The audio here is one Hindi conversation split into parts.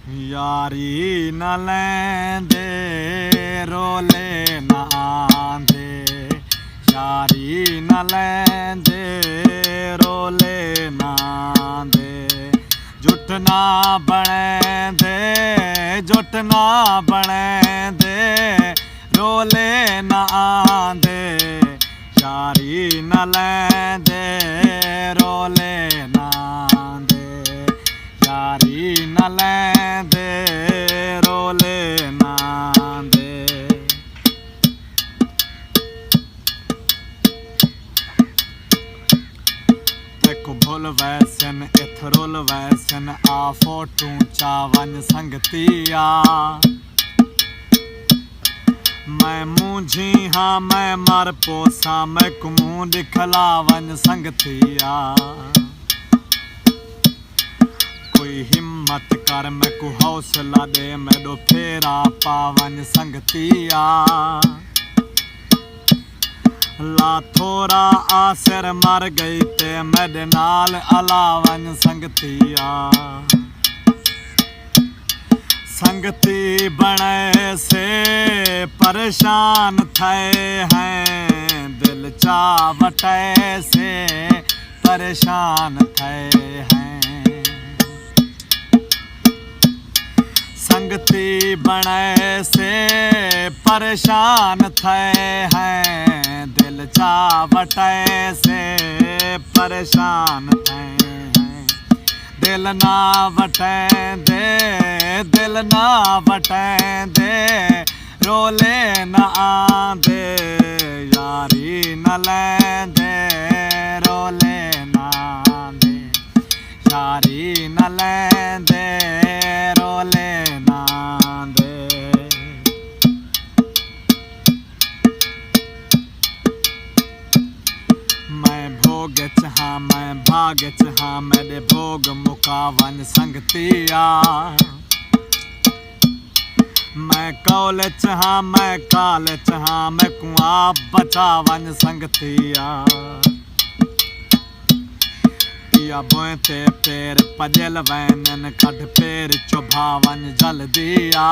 यारी न लैंदे रोले न आंदे, यारी न लैंदे रोले न आंदे। जुट ना बणैंदे, जुट ना बणैंदे रोले न आंदे, यारी न लैंदे रोले न आंदे, यारी न लैंदे रोले न आंदे। तेको भुल वैसन इथरुल वैसन आ फोटू चावन संगतिया। मैं मूंझी हाँ मैं मर पोसा, मैं कुमू दिखलावन संगतिया। कोई हिम्मत कर मैं को हौसला दे, मैं दो फेरा पावन संगतिया। ला थोड़ा आसर मर गई ते मेरे नाल अलावन संगतिया। संगती बने से परेशान थे हैं, दिल चावटे से परेशान थे हैं। संगती बने से परेशान थे हैं, दिल चावटे से परेशान थे हैं। दिल ना वटेंदे, दिल ना वटेंदे रोले न आंदे, यारी न लैंदे रोले न आंदे, यारी न लैंदे रोले न आंदे। मैं भोग चाहा मैं भाग चाहा, मेरे भोग मुकावन संगतिया। मैं कौल चाहा मैं काल चाहा, मैं कुआं बचावन संगतिया। किया बोते पेर पजल वैनन कट पेर चुभावन जल दिया।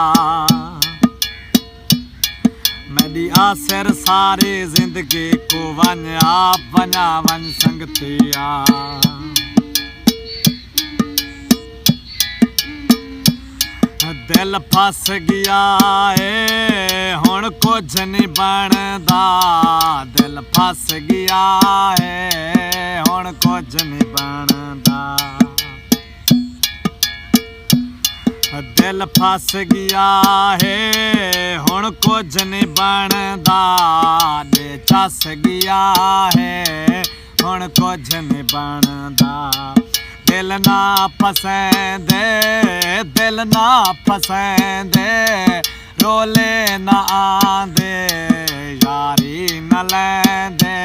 मेरी आसर सारी जिंदगी को वन आप बनावन संगतिया। दिल फस गया है हुण कुछ नहीं बनदा, दिल फस गया है हुण कुछ नहीं बनदा। दिल फस गया है हुण कुछ नहीं बनदा, दे चस गया है हुण कुछ नहीं बनदा। दिल ना पसंदे, दिल ना पसंदे रोले न आंदे, यारी न लैंदे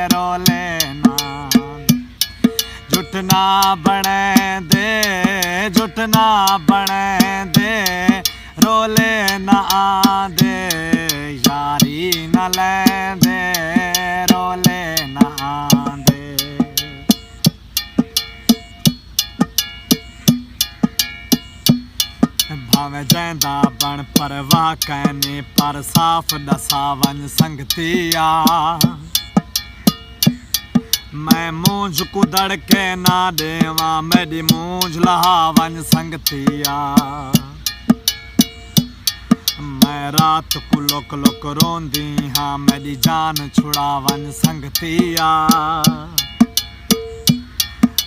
रोले न आंदे। जुट ना बणैंदे, जुट ना बणैंदे रोले न आंदे, यारी न लैंदे रोले न आंदे। भावे जैंदा बण परवाह कहने पर साफ दसावन संगतिया। मैं मूंझ कुदड़ के ना देवा, मेरी मूंझ लहावन संगतिया। मैं रात को लुक लुक रोंदी हाँ, मेरी जान छुड़ावन संगतिया।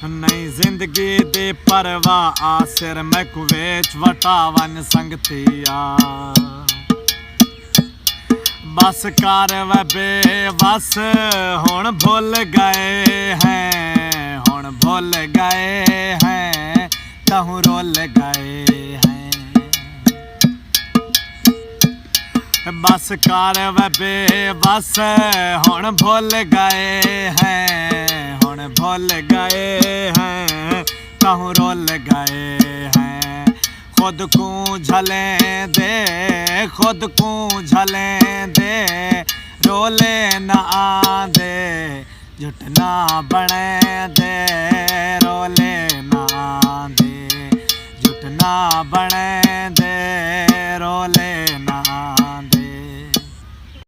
नई जिंदगी दे परवाह आसिर मैं कुवेच वटावन संगतिया। बस कर व बेबस हुण भुल गए हैं, हुण भुल गए हैं तहु रोल गए हैं। बस कर व बेबस हुण भुल गए हैं, हुण भुल गए हैं तहु रोल गए हैं। खुद को झलें दे, खुद को झलें दे रोले न आंदे, जुट ना बणैंदे रोले न आंदे, जुट ਝੂਠ ਨਾ ਬਣੇ